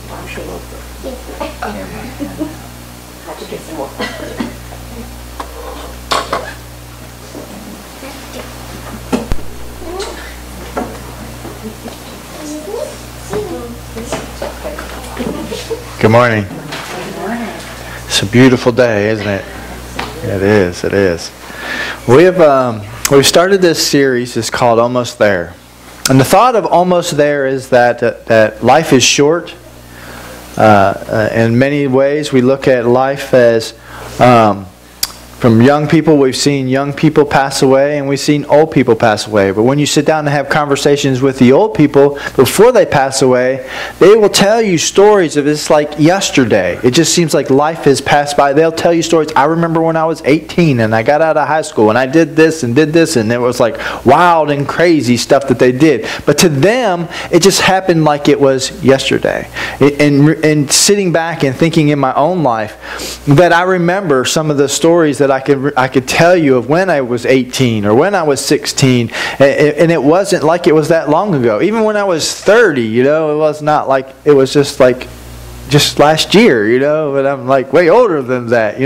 Good morning. It's a beautiful day, isn't it? It is. It is. We've started this series. It's called Almost There, and the thought of almost there is that life is short. In many ways, we look at life as from young people. We've seen young people pass away, and we've seen old people pass away. But when you sit down and have conversations with the old people before they pass away, they will tell you stories of it's like yesterday. It just seems like life has passed by. They'll tell you stories. I remember when I was 18 and I got out of high school and I did this, and it was like wild and crazy stuff that they did. But to them, it just happened like it was yesterday. And sitting back and thinking in my own life that I remember some of the stories that I could tell you of when I was 18 or when I was 16, and it wasn't like it was that long ago. Even when I was 30, it was not like it was just last year, but I'm like way older than that,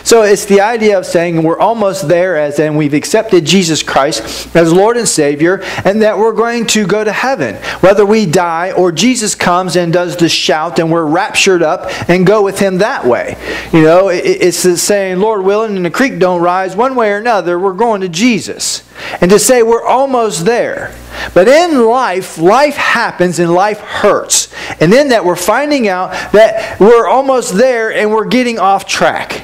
So it's the idea of saying we're almost there, as in we've accepted Jesus Christ as Lord and Savior, and that we're going to go to heaven. Whether we die or Jesus comes and does the shout and we're raptured up and go with Him that way. It's the saying, Lord willing, and the creek don't rise, one way or another, we're going to Jesus. And to say we're almost there. But in life happens and life hurts. And in that we're finding out that we're almost there and we're getting off track.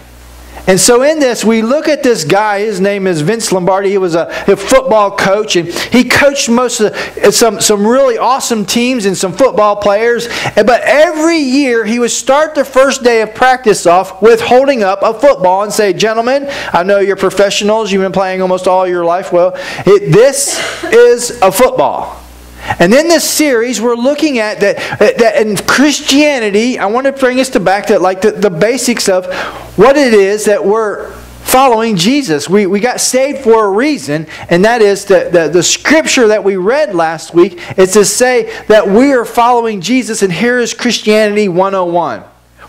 And so in this, we look at this guy. His name is Vince Lombardi. He was a football coach, and he coached most of some really awesome teams and some football players. But every year, he would start the first day of practice off with holding up a football and say, "Gentlemen, I know you're professionals. You've been playing almost all your life. Well, this is a football." And in this series, we're looking at that in Christianity. I want to bring us back to the basics of what it is that we're following Jesus. We got saved for a reason, and that is the scripture that we read last week is to say that we are following Jesus, and here is Christianity 101.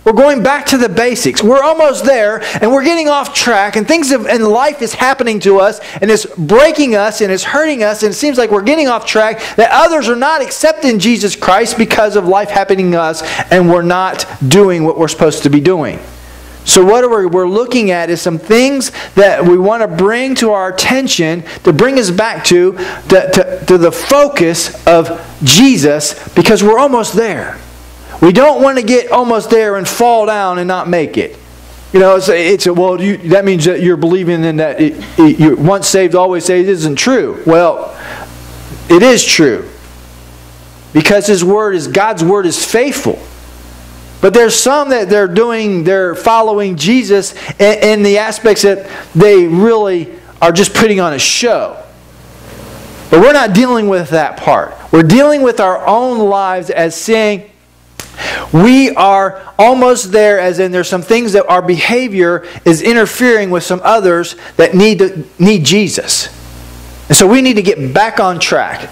We're going back to the basics. We're almost there, and we're getting off track, and things in life is happening to us, and it's breaking us, and it's hurting us, and it seems like we're getting off track, that others are not accepting Jesus Christ because of life happening to us, and we're not doing what we're supposed to be doing. So what we're looking at is some things that we want to bring to our attention to bring us back to the focus of Jesus, because we're almost there. We don't want to get almost there and fall down and not make it. That means that you're believing in that you're once saved, always saved. It isn't true. Well, it is true. Because God's Word is faithful. But there's some that they're following Jesus in the aspects that they really are just putting on a show. But we're not dealing with that part. We're dealing with our own lives as saying, we are almost there, as in there's some things that our behavior is interfering with some others that need Jesus. And so we need to get back on track.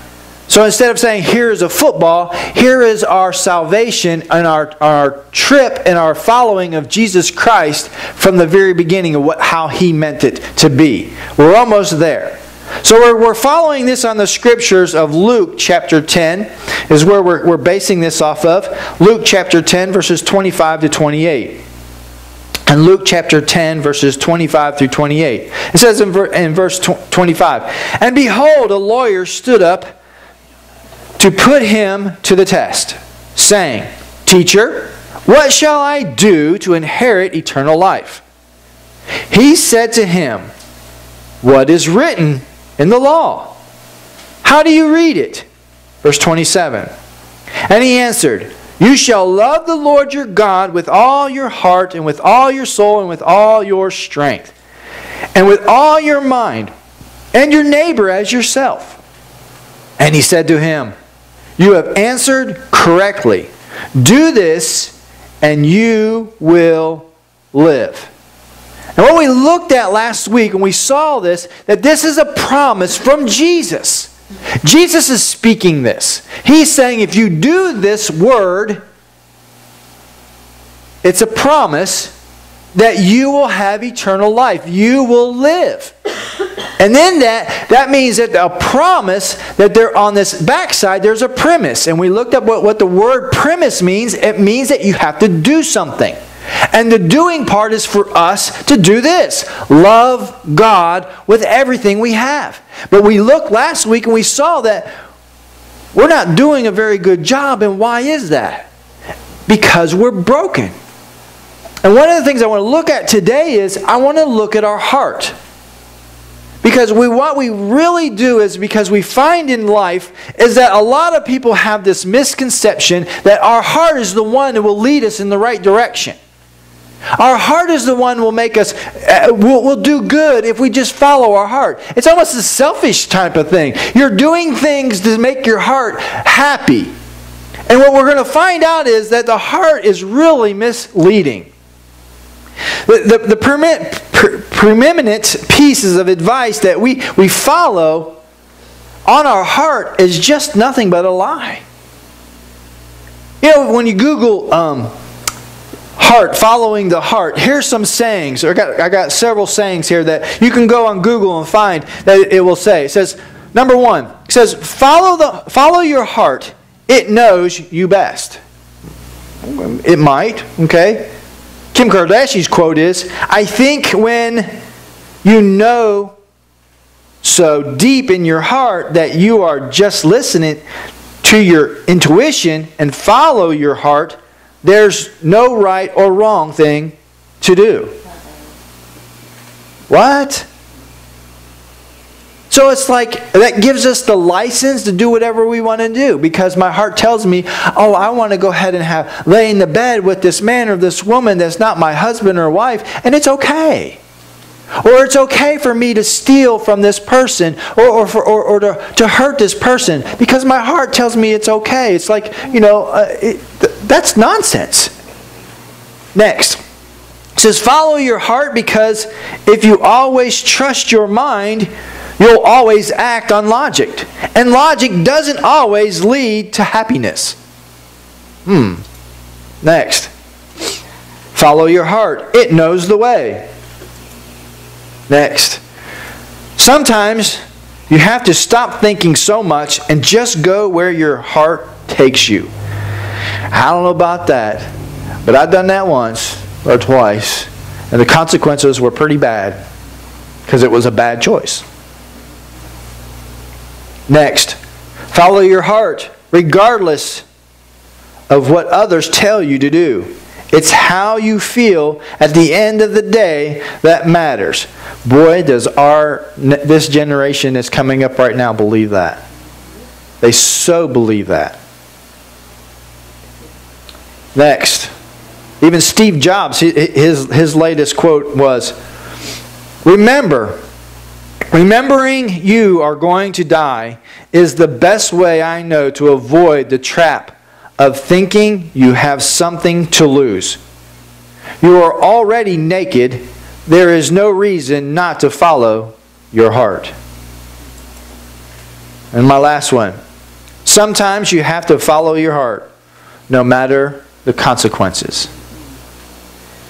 So instead of saying, here is a football, here is our salvation and our trip and our following of Jesus Christ from the very beginning of how He meant it to be. We're almost there. So we're following this on the scriptures of Luke chapter 10 is where we're basing this off of. Luke chapter 10 verses 25 to 28. And Luke chapter 10 verses 25 through 28. It says in verse 25, "And behold, a lawyer stood up to put him to the test, saying, 'Teacher, what shall I do to inherit eternal life?' He said to him, 'What is written in the law? How do you read it?' Verse 27. And he answered, 'You shall love the Lord your God with all your heart and with all your soul and with all your strength and with all your mind, and your neighbor as yourself.' And he said to him, 'You have answered correctly. Do this and you will live.'" And what we looked at last week, and we saw this, that this is a promise from Jesus. Jesus is speaking this. He's saying, if you do this word, it's a promise that you will have eternal life. You will live. And then that means that a promise that they're on this backside, there's a premise. And we looked up what the word premise means. It means that you have to do something. And the doing part is for us to do this. Love God with everything we have. But we looked last week and we saw that we're not doing a very good job. And why is that? Because we're broken. And one of the things I want to look at today is I want to look at our heart. Because what we really do is because we find in life is that a lot of people have this misconception that our heart is the one that will lead us in the right direction. Our heart is the one who will make us, we'll do good if we just follow our heart. It's almost a selfish type of thing. You're doing things to make your heart happy. And what we're going to find out is that the heart is really misleading. The preeminent pieces of advice that we follow on our heart is just nothing but a lie. You know, when you Google heart, following the heart, here's some sayings. I got several sayings here that you can go on Google and find that it will say. It says, number one, it says, follow your heart. It knows you best. It might, okay? Kim Kardashian's quote is, I think when you know so deep in your heart that you are just listening to your intuition and follow your heart, there's no right or wrong thing to do. What? So it's like that gives us the license to do whatever we want to do because my heart tells me, oh, I want to go ahead and lay in the bed with this man or this woman that's not my husband or wife, and it's okay. Or it's okay for me to steal from this person or to hurt this person because my heart tells me it's okay. It's like, that's nonsense. Next. It says, follow your heart because if you always trust your mind, you'll always act on logic. And logic doesn't always lead to happiness. Next. Follow your heart. It knows the way. Next. Sometimes you have to stop thinking so much and just go where your heart takes you. I don't know about that, but I've done that once or twice, and the consequences were pretty bad because it was a bad choice. Next, follow your heart regardless of what others tell you to do. It's how you feel at the end of the day that matters. Boy, does this generation that's coming up right now believe that. They so believe that. Next, even Steve Jobs, his latest quote was, Remembering you are going to die is the best way I know to avoid the trap of thinking you have something to lose. You are already naked. There is no reason not to follow your heart. And my last one. Sometimes you have to follow your heart, no matter the consequences.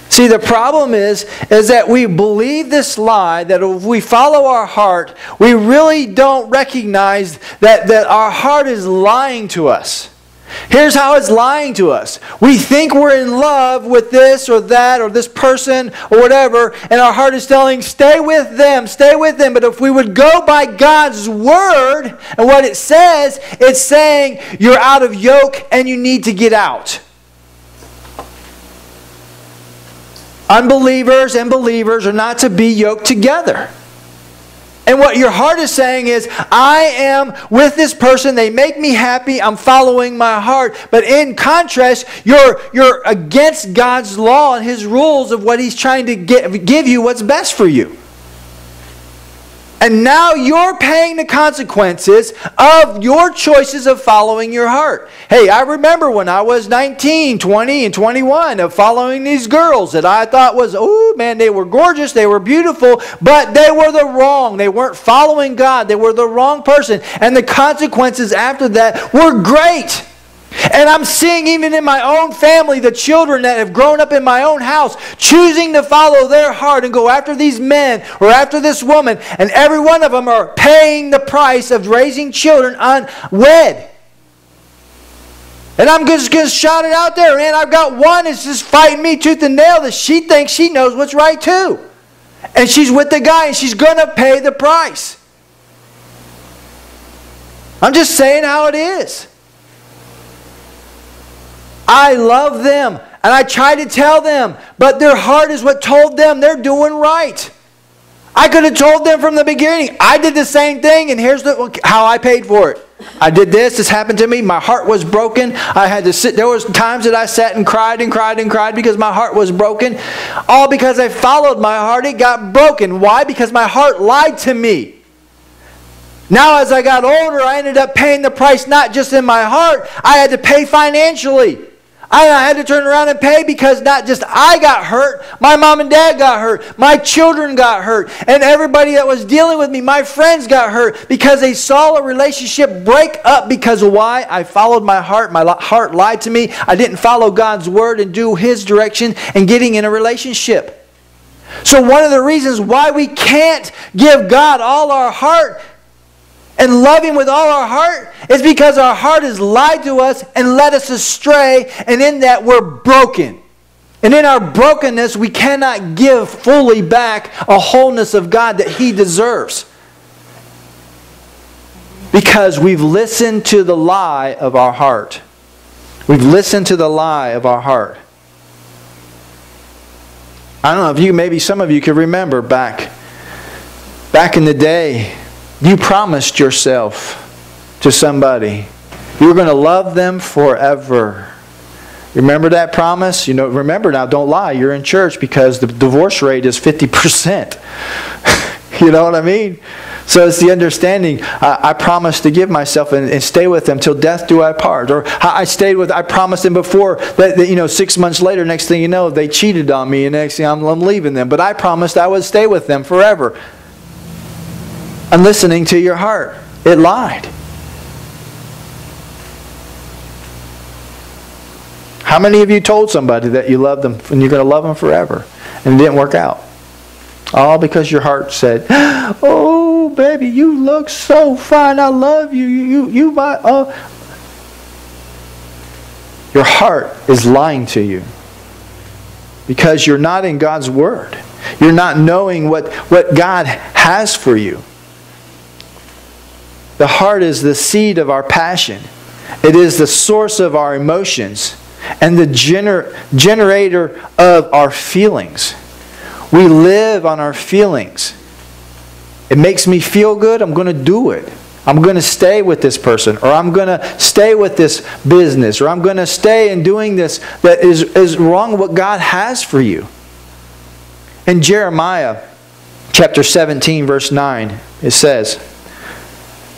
See, the problem is that we believe this lie that if we follow our heart, we really don't recognize that our heart is lying to us. Here's how it's lying to us. We think we're in love with this or that or this person or whatever, and our heart is telling, stay with them, stay with them. But if we would go by God's Word and what it says, it's saying you're out of yoke and you need to get out. Unbelievers and believers are not to be yoked together. And what your heart is saying is, I am with this person, they make me happy, I'm following my heart. But in contrast, you're against God's law and His rules of what He's trying to give you what's best for you. And now you're paying the consequences of your choices of following your heart. Hey, I remember when I was 19, 20, and 21 of following these girls that I thought was, oh man, they were gorgeous, they were beautiful, but they were the wrong. They weren't following God. They were the wrong person. And the consequences after that were great. And I'm seeing even in my own family, the children that have grown up in my own house, choosing to follow their heart and go after these men or after this woman. And every one of them are paying the price of raising children unwed. And I'm just going to shout it out there, man. I've got one that's just fighting me tooth and nail that she thinks she knows what's right too. And she's with the guy and she's going to pay the price. I'm just saying how it is. I love them and I try to tell them, but their heart is what told them they're doing right. I could have told them from the beginning. I did the same thing and here's how I paid for it. I did this happened to me. My heart was broken. I had to sit. There was times that I sat and cried and cried and cried because my heart was broken. All because I followed my heart. It got broken. Why? Because my heart lied to me. Now as I got older, I ended up paying the price not just in my heart. I had to pay financially. I had to turn around and pay because not just I got hurt, my mom and dad got hurt, my children got hurt, and everybody that was dealing with me, my friends got hurt because they saw a relationship break up because of why? I followed my heart. My heart lied to me. I didn't follow God's word and do His direction and getting in a relationship. So one of the reasons why we can't give God all our heart and love Him with all our heart is because our heart has lied to us and led us astray, and in that we're broken. And in our brokenness, we cannot give fully back a wholeness of God that He deserves. Because we've listened to the lie of our heart. We've listened to the lie of our heart. I don't know if maybe some of you can remember back in the day, you promised yourself to somebody. You were going to love them forever. Remember that promise? Remember now, don't lie. You're in church because the divorce rate is 50%. You know what I mean? So it's the understanding, I promised to give myself and stay with them till death do I part. Or I promised them before that 6 months later, next thing you know, they cheated on me and next thing I'm leaving them. But I promised I would stay with them forever. And listening to your heart, it lied. How many of you told somebody that you love them and you're going to love them forever and it didn't work out? All because your heart said, "Oh, baby, you look so fine. I love you. You my oh." Your heart is lying to you because you're not in God's Word. You're not knowing what God has for you. The heart is the seed of our passion. It is the source of our emotions and the generator of our feelings. We live on our feelings. It makes me feel good, I'm going to do it. I'm going to stay with this person, or I'm going to stay with this business, or I'm going to stay in doing this that is wrong what God has for you. In Jeremiah chapter 17, verse 9, it says,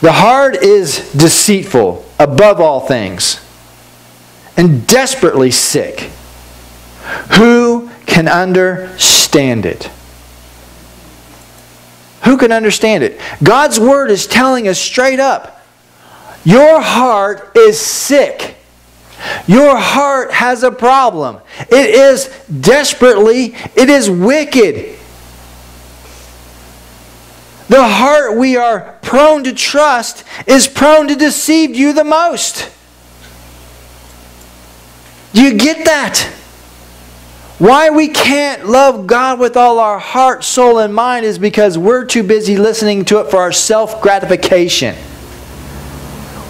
"The heart is deceitful above all things and desperately sick. Who can understand it?" Who can understand it? God's Word is telling us straight up, your heart is sick. Your heart has a problem. It is wicked. The heart we are prone to trust is prone to deceive you the most. Do you get that? Why we can't love God with all our heart, soul, and mind is because we're too busy listening to it for our self-gratification.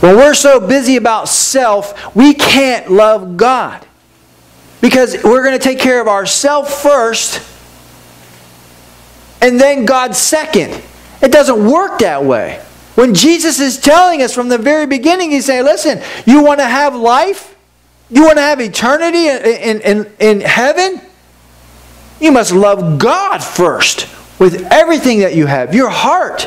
When we're so busy about self, we can't love God. Because we're going to take care of ourselves first, and then God second. It doesn't work that way. When Jesus is telling us from the very beginning, He's saying, listen, you want to have life? You want to have eternity in heaven? You must love God first with everything that you have. Your heart.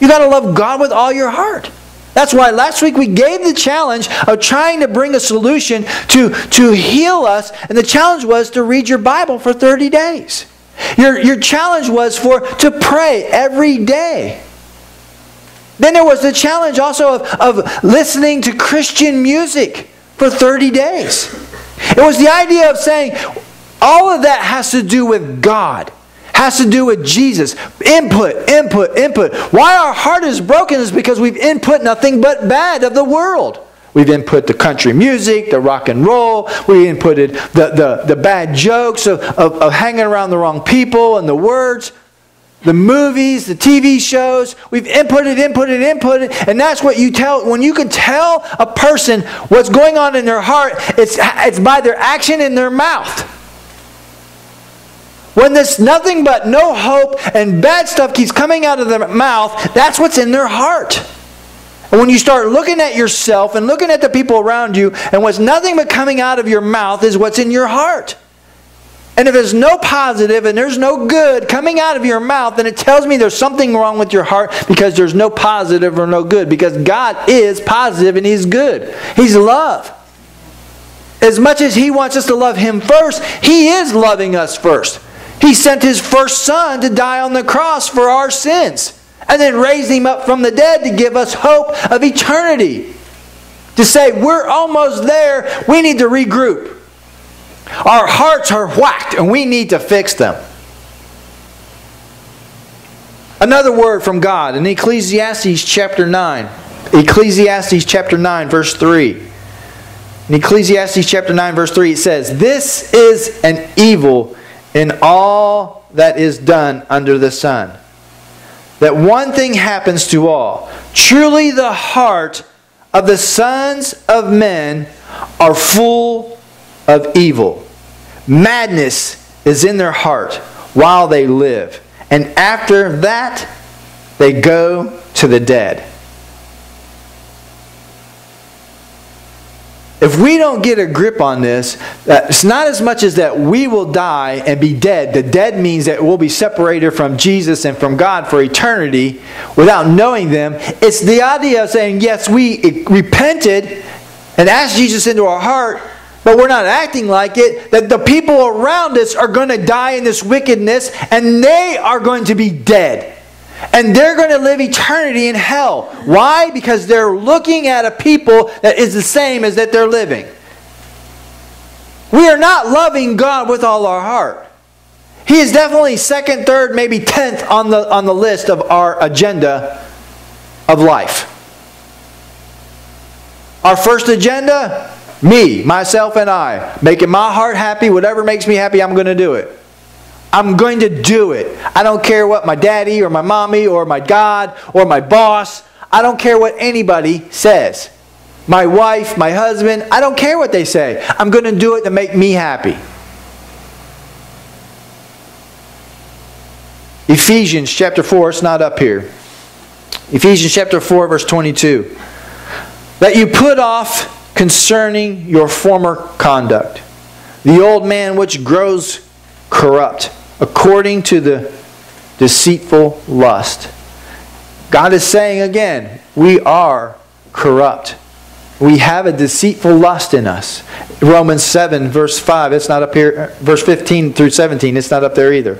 You got to love God with all your heart. That's why last week we gave the challenge of trying to bring a solution to heal us. And the challenge was to read your Bible for 30 days. Your challenge was to pray every day. Then there was the challenge also of listening to Christian music for 30 days. It was the idea of saying all of that has to do with God. Has to do with Jesus. Input, input, input. Why our heart is broken is because we've input nothing but bad of the world. We've input the country music, the rock and roll. We inputted the bad jokes of hanging around the wrong people and the words. The movies, the TV shows. We've inputted. And that's what you tell. When you can tell a person what's going on in their heart, it's by their action in their mouth. When there's nothing but no hope and bad stuff keeps coming out of their mouth, that's what's in their heart. And when you start looking at yourself and looking at the people around you, and what's nothing but coming out of your mouth is what's in your heart. And if there's no positive and there's no good coming out of your mouth, then it tells me there's something wrong with your heart, because there's no positive or no good. Because God is positive and He's good. He's love. As much as He wants us to love Him first, He is loving us first. He sent His first Son to die on the cross for our sins, and then raised Him up from the dead to give us hope of eternity. To say, we're almost there, we need to regroup. Our hearts are whacked and we need to fix them. Another word from God in Ecclesiastes chapter 9. Ecclesiastes chapter 9 verse 3. In Ecclesiastes chapter 9 verse 3 it says, "This is an evil in all that is done under the sun, that one thing happens to all. Truly the heart of the sons of men are full of evil. Madness is in their heart while they live, and after that they go to the dead." If we don't get a grip on this, it's not as much as that we will die and be dead. The dead means that we'll be separated from Jesus and from God for eternity without knowing them. It's the idea of saying, yes, we repented and asked Jesus into our heart, but we're not acting like it. That the people around us are going to die in this wickedness, and they are going to be dead. And they're going to live eternity in hell. Why? Because they're looking at a people that is the same as that they're living. We are not loving God with all our heart. He is definitely second, third, maybe 10th on the list of our agenda of life. Our first agenda, me, myself, and I. Making my heart happy. Whatever makes me happy, I'm going to do it. I'm going to do it. I don't care what my daddy or my mommy or my God or my boss, I don't care what anybody says. My wife, my husband, I don't care what they say. I'm going to do it to make me happy. Ephesians chapter 4, it's not up here. Ephesians chapter 4 verse 22. "That you put off concerning your former conduct the old man which grows corrupt, according to the deceitful lust." God is saying again, we are corrupt. We have a deceitful lust in us. Romans 7 verse 5, it's not up here. Verse 15 through 17, it's not up there either.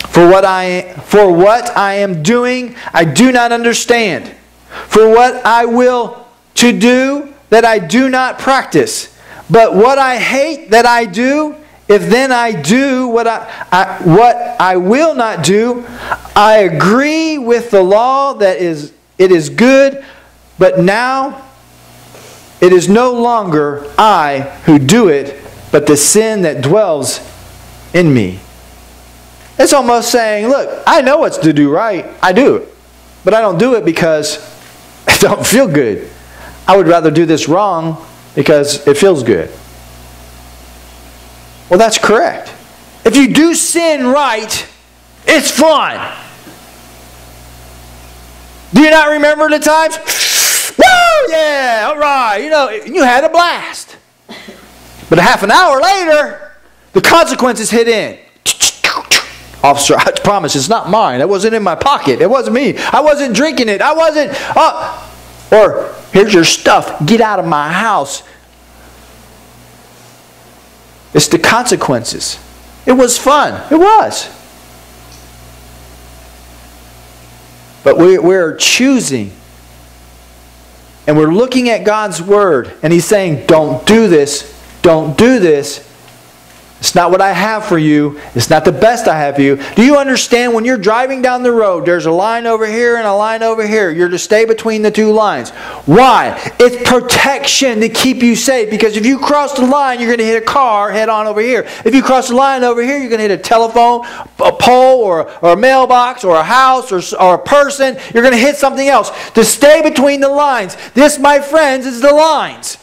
For what I am doing, I do not understand. For what I will to do, that I do not practice. But what I hate, that I do, if then I do what I will not do, I agree with the law that it is good, but now it is no longer I who do it, but the sin that dwells in me. It's almost saying, look, I know what's to do right. I do it. But I don't do it because it don't feel good. I would rather do this wrong because it feels good. Well, that's correct. If you do sin right, it's fun. Do you not remember the times? Woo! Yeah, all right. You had a blast. But a half an hour later, the consequences hit in. Officer, I promise it's not mine. It wasn't in my pocket. It wasn't me. I wasn't drinking it. I wasn't. Or, here's your stuff. Get out of my house. It's the consequences. It was fun. It was. But we're choosing and we're looking at God's Word, and He's saying, don't do this, don't do this. It's not what I have for you. It's not the best I have for you. Do you understand when you're driving down the road, there's a line over here and a line over here. You're to stay between the two lines. Why? It's protection to keep you safe. Because if you cross the line, you're going to hit a car head on over here. If you cross the line over here, you're going to hit a telephone, a pole, or a mailbox, or a house, or a person. You're going to hit something else. To stay between the lines. This, my friends, is the lines.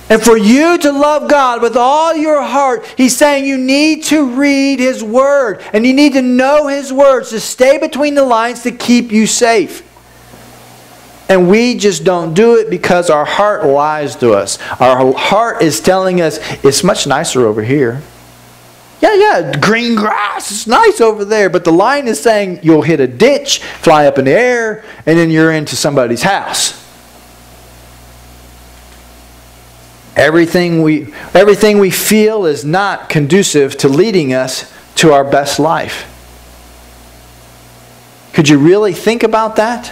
And for you to love God with all your heart, He's saying you need to read His Word. And you need to know His words to stay between the lines to keep you safe. And we just don't do it because our heart lies to us. Our heart is telling us, it's much nicer over here. Yeah, green grass, it's nice over there. But the line is saying you'll hit a ditch, fly up in the air, and then you're into somebody's house. Everything we feel is not conducive to leading us to our best life. Could you really think about that?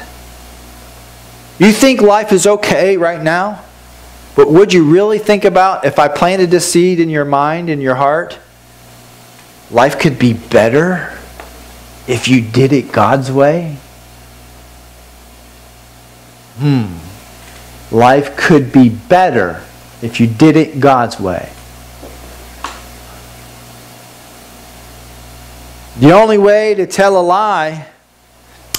You think life is okay right now? But would you really think about, if I planted this seed in your mind, in your heart, life could be better if you did it God's way? Life could be better if you did it God's way. The only way to tell a lie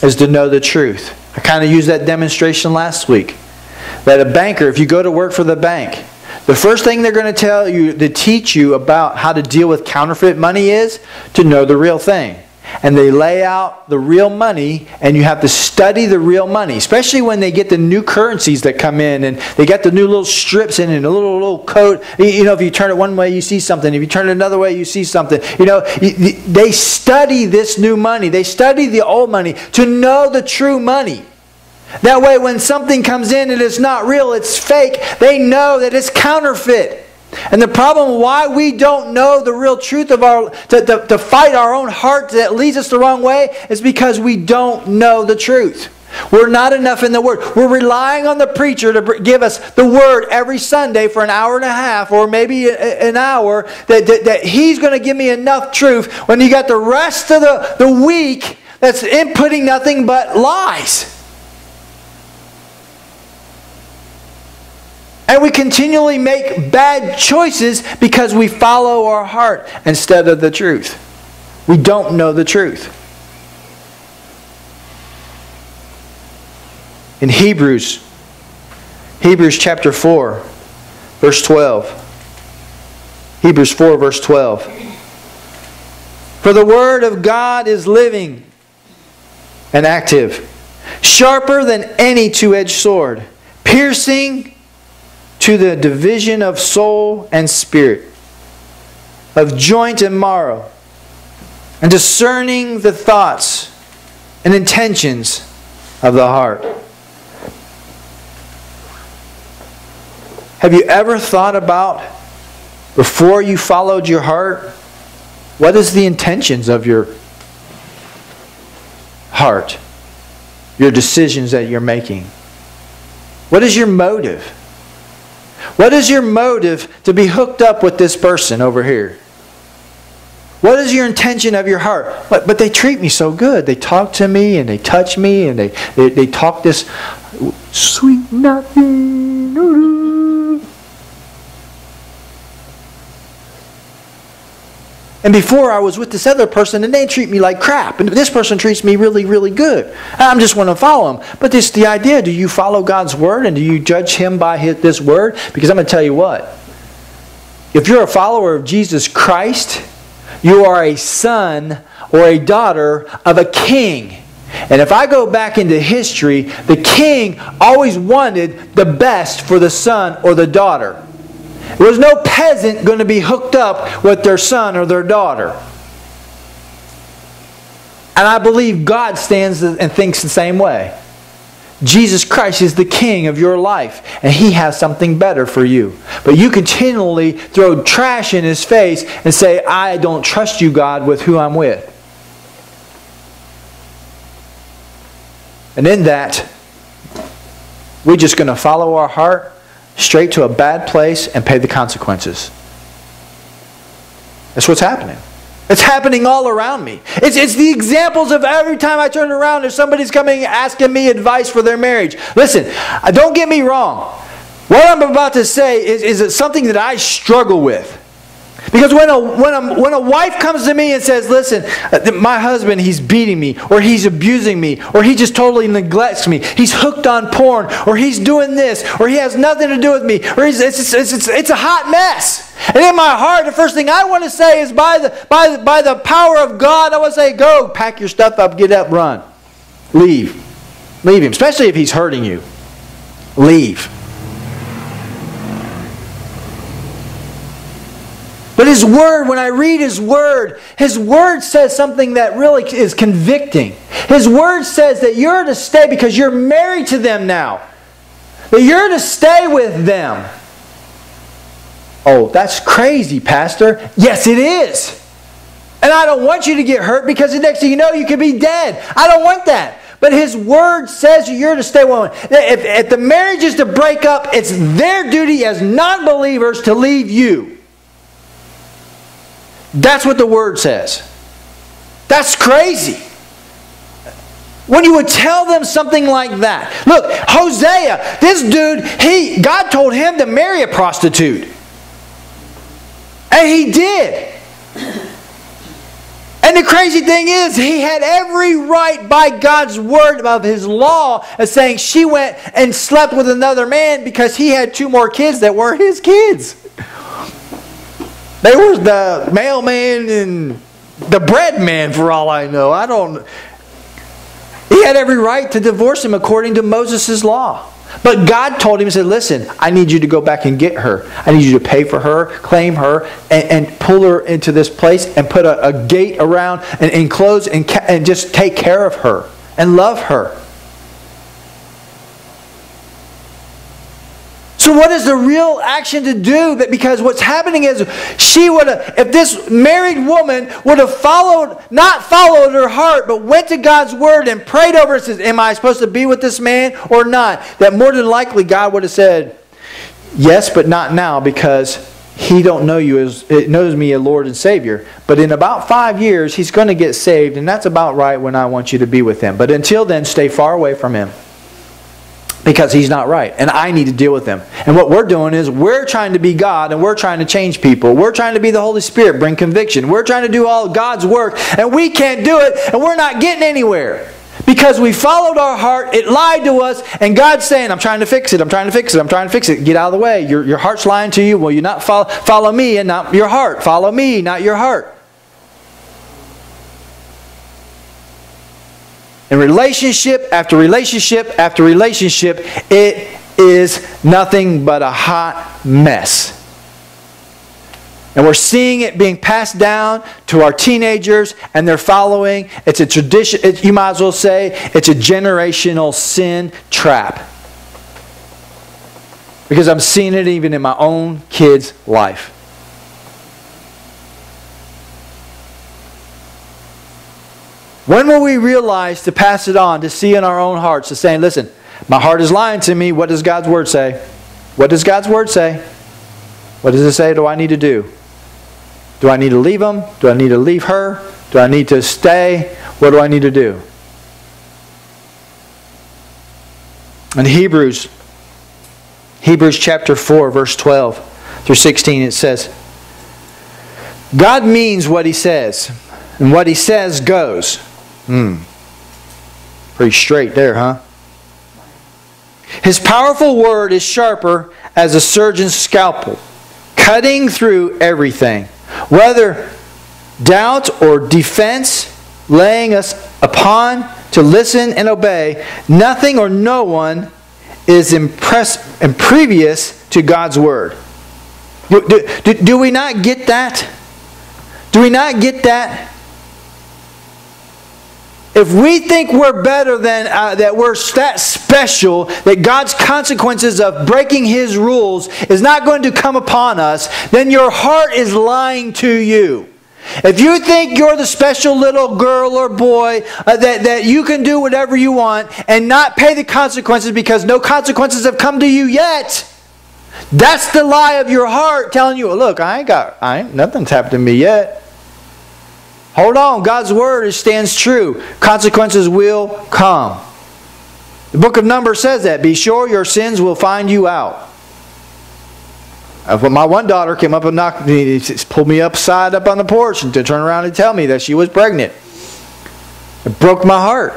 is to know the truth. I kind of used that demonstration last week. That a banker, if you go to work for the bank, the first thing they're going to tell you, to teach you about how to deal with counterfeit money is to know the real thing. And they lay out the real money, and you have to study the real money, especially when they get the new currencies that come in, and they got the new little strips in it, and a little code. You know, if you turn it one way, you see something. If you turn it another way, you see something. You know, they study this new money. They study the old money to know the true money. That way, when something comes in and it's not real, it's fake, they know that it's counterfeit. And the problem why we don't know the real truth of to fight our own heart that leads us the wrong way is because we don't know the truth. We're not enough in the Word. We're relying on the preacher to give us the Word every Sunday for an hour and a half or maybe an hour that he's going to give me enough truth when you got the rest of the week that's inputting nothing but lies. And we continually make bad choices because we follow our heart instead of the truth. We don't know the truth. In Hebrews chapter 4, verse 12. Hebrews 4, verse 12. For the Word of God is living and active, sharper than any two-edged sword, piercing to the division of soul and spirit, of joint and marrow, and discerning the thoughts and intentions of the heart. Have you ever thought about, before you followed your heart, what is the intentions of your heart? Your decisions that you're making? What is your motive? What is your motive to be hooked up with this person over here? What is your intention of your heart? But they treat me so good. They talk to me and they touch me and they talk this sweet nothing. And before I was with this other person and they treat me like crap. And this person treats me really, really good. I'm just want to follow him. But this the idea. Do you follow God's Word and do you judge Him by this Word? Because I'm going to tell you what. If you're a follower of Jesus Christ, you are a son or a daughter of a king. And if I go back into history, the king always wanted the best for the son or the daughter. There was no peasant going to be hooked up with their son or their daughter. And I believe God stands and thinks the same way. Jesus Christ is the king of your life, and He has something better for you. But you continually throw trash in His face and say, I don't trust you, God, with who I'm with. And in that, we're just going to follow our heart straight to a bad place and pay the consequences. That's what's happening. It's happening all around me. It's the examples of every time I turn around, there's somebody's coming asking me advice for their marriage. Listen, don't get me wrong. What I'm about to say is something that I struggle with. Because when a wife comes to me and says, listen, my husband, he's beating me, or he's abusing me, or he just totally neglects me, he's hooked on porn, or he's doing this, or he has nothing to do with me, or it's a hot mess. And in my heart, the first thing I want to say is by the power of God, I want to say, go, pack your stuff up, get up, run. Leave. Leave him, especially if he's hurting you. Leave. But His Word, when I read His Word says something that really is convicting. His Word says that you're to stay because you're married to them now. That you're to stay with them. Oh, that's crazy, Pastor. Yes, it is. And I don't want you to get hurt because the next thing you know, you could be dead. I don't want that. But His Word says you're to stay with them. If the marriage is to break up, it's their duty as non-believers to leave you. That's what the Word says. That's crazy. When you would tell them something like that. Look, Hosea, this dude, God told him to marry a prostitute. And he did. And the crazy thing is, he had every right by God's word of His law as saying she went and slept with another man because he had 2 more kids that were his kids. They were the mailman and the bread man for all I know. He had every right to divorce him according to Moses' law. But God told him, He said, listen, I need you to go back and get her. I need you to pay for her, claim her, and pull her into this place and put a gate around and enclose and just take care of her and love her. So what is the real action to do? Because what's happening is if this married woman would have not followed her heart, but went to God's Word and prayed over it and says, am I supposed to be with this man or not? That more than likely God would have said, yes, but not now because he don't know you knows me as Lord and Savior. But in about 5 years, he's going to get saved, and that's about right when I want you to be with him. But until then, stay far away from him. Because he's not right. And I need to deal with him. And what we're doing is we're trying to be God and we're trying to change people. We're trying to be the Holy Spirit, bring conviction. We're trying to do all God's work and we can't do it and we're not getting anywhere. Because we followed our heart, it lied to us, and God's saying, I'm trying to fix it, I'm trying to fix it, I'm trying to fix it. Get out of the way. Your heart's lying to you. Well, you not follow me and not your heart. Follow me, not your heart. And relationship after relationship after relationship, it is nothing but a hot mess. And we're seeing it being passed down to our teenagers, and they're following. It's a tradition, you might as well say, it's a generational sin trap. Because I'm seeing it even in my own kid's life. When will we realize to pass it on, to see in our own hearts, to saying, listen, my heart is lying to me. What does God's Word say? What does God's Word say? What does it say do I need to do? Do I need to leave him? Do I need to leave her? Do I need to stay? What do I need to do? In Hebrews chapter 4, verse 12 through 16, it says, God means what He says, and what He says goes. Pretty straight there, huh? His powerful word is sharper as a surgeon's scalpel, cutting through everything, whether doubt or defense, laying us upon to listen and obey. Nothing or no one is imprevious to God's word. Do we not get that? Do we not get that? If we think we're better than, that we're that special, that God's consequences of breaking His rules is not going to come upon us, then your heart is lying to you. If you think you're the special little girl or boy that you can do whatever you want and not pay the consequences because no consequences have come to you yet, that's the lie of your heart telling you, look, nothing's happened to me yet. Hold on, God's word stands true. Consequences will come. The book of Numbers says that. Be sure your sins will find you out. My one daughter came up and knocked me, pulled me upside up on the porch and to turn around and tell me that she was pregnant. It broke my heart.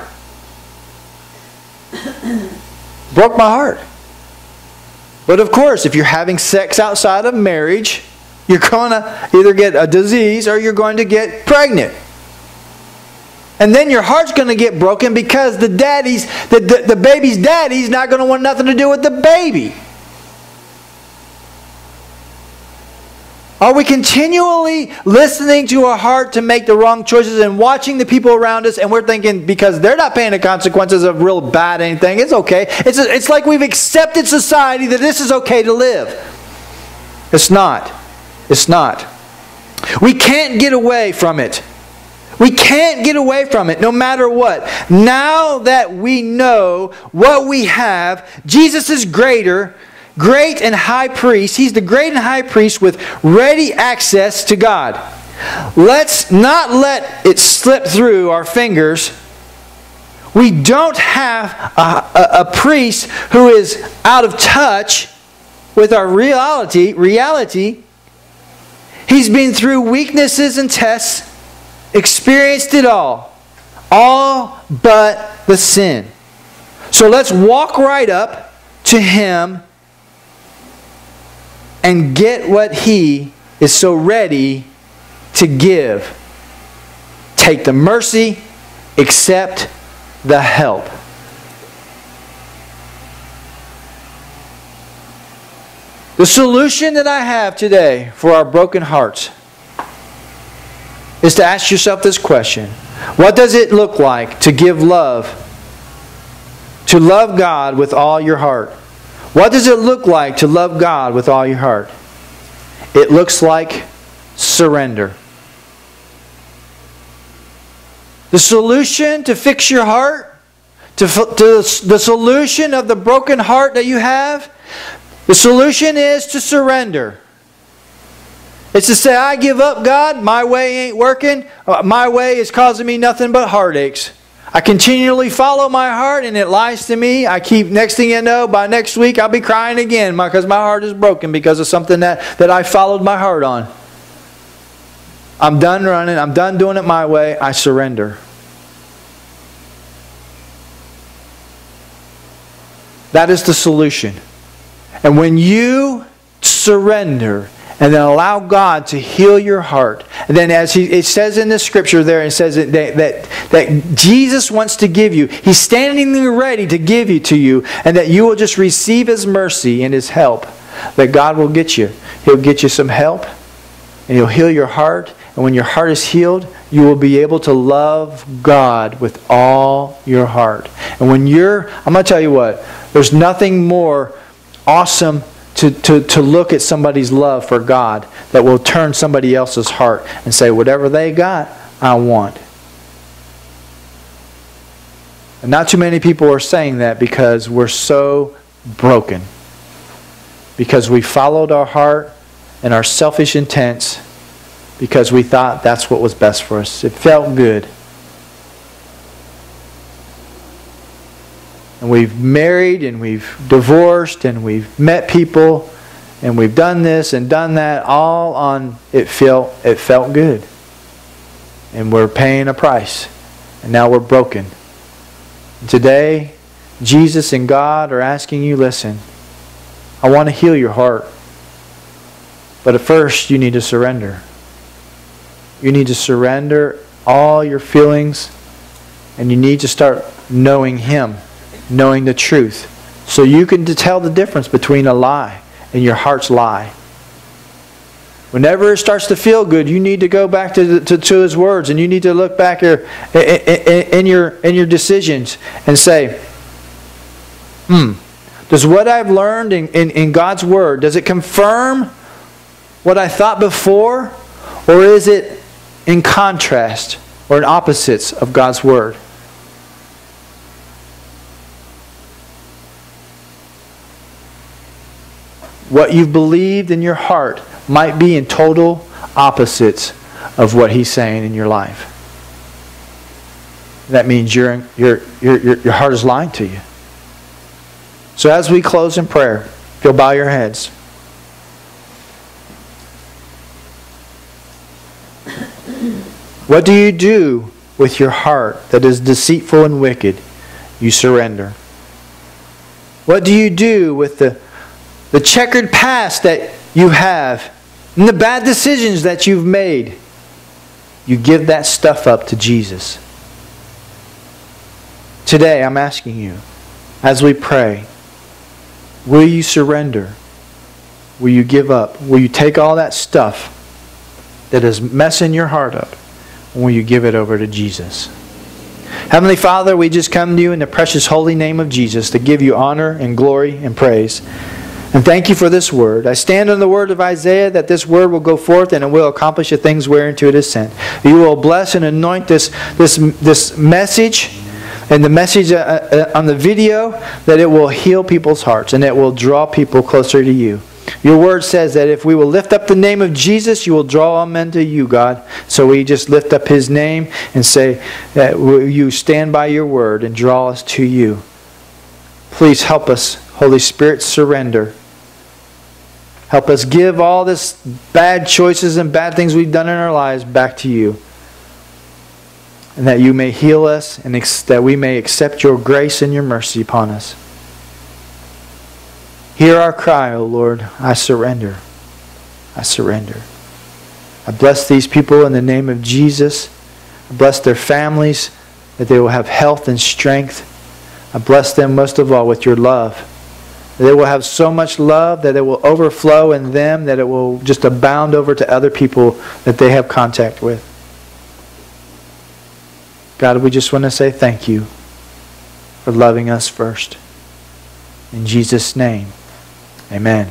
Broke my heart. But of course, if you're having sex outside of marriage, you're going to either get a disease or you're going to get pregnant. And then your heart's going to get broken because the baby's daddy's not going to want nothing to do with the baby. Are we continually listening to our heart to make the wrong choices and watching the people around us and we're thinking because they're not paying the consequences of real bad anything, it's okay. It's like we've accepted society that this is okay to live. It's not. It's not. We can't get away from it. We can't get away from it no matter what. Now that we know what we have, Jesus is great and high priest. He's the great and high priest with ready access to God. Let's not let it slip through our fingers. We don't have a priest who is out of touch with our reality. He's been through weaknesses and tests, experienced it all but the sin. So let's walk right up to Him and get what He is so ready to give. Take the mercy, accept the help. The solution that I have today for our broken hearts is to ask yourself this question. What does it look like to give love? To love God with all your heart? What does it look like to love God with all your heart? It looks like surrender. The solution to fix your heart, to the solution of the broken heart that you have, the solution is to surrender. It's to say, I give up, God. My way ain't working. My way is causing me nothing but heartaches. I continually follow my heart and it lies to me. Next thing you know, by next week I'll be crying again because my heart is broken because of something that I followed my heart on. I'm done running. I'm done doing it my way. I surrender. That is the solution. And when you surrender and then allow God to heal your heart, and then as it says in the scripture there, it says that Jesus wants to give you. He's standing there ready to give you to you, and that you will just receive His mercy and His help. That God will get you. He'll get you some help, and He'll heal your heart. And when your heart is healed, you will be able to love God with all your heart. And when I'm going to tell you what, there's nothing more awesome to look at somebody's love for God that will turn somebody else's heart and say, whatever they got, I want. And not too many people are saying that because we're so broken. Because we followed our heart and our selfish intents because we thought that's what was best for us. It felt good. And we've married and we've divorced and we've met people and we've done this and done that all on it felt good. And we're paying a price. And now we're broken. And today, Jesus and God are asking you, listen, I want to heal your heart. But at first, you need to surrender. You need to surrender all your feelings and you need to start knowing Him. Knowing the truth. So you can tell the difference between a lie and your heart's lie. Whenever it starts to feel good, you need to go back to His words and you need to look back in your decisions and say, does what I've learned in God's Word, does it confirm what I thought before? Or is it in contrast or in opposites of God's Word. What you've believed in your heart might be in total opposites of what He's saying in your life. That means your heart is lying to you. So as we close in prayer, if you'll bow your heads. What do you do with your heart that is deceitful and wicked? You surrender. What do you do with the checkered past that you have and the bad decisions that you've made? You give that stuff up to Jesus. Today, I'm asking you, as we pray, will you surrender? Will you give up? Will you take all that stuff that is messing your heart up? And will you give it over to Jesus? Heavenly Father, we just come to you in the precious holy name of Jesus to give you honor and glory and praise. And thank you for this word. I stand on the word of Isaiah that this word will go forth and it will accomplish the things whereunto it is sent. You will bless and anoint this message and the message on the video, that it will heal people's hearts and it will draw people closer to you. Your word says that if we will lift up the name of Jesus, you will draw all men to you, God. So we just lift up His name and say that you stand by your word and draw us to you. Please help us, Holy Spirit, surrender. Help us give all this bad choices and bad things we've done in our lives back to you. And that you may heal us and that we may accept your grace and your mercy upon us. Hear our cry, O Lord. I surrender. I surrender. I bless these people in the name of Jesus. I bless their families, that they will have health and strength. I bless them most of all with your love. That they will have so much love that it will overflow in them, that it will just abound over to other people that they have contact with. God, we just want to say thank you for loving us first. In Jesus' name, amen.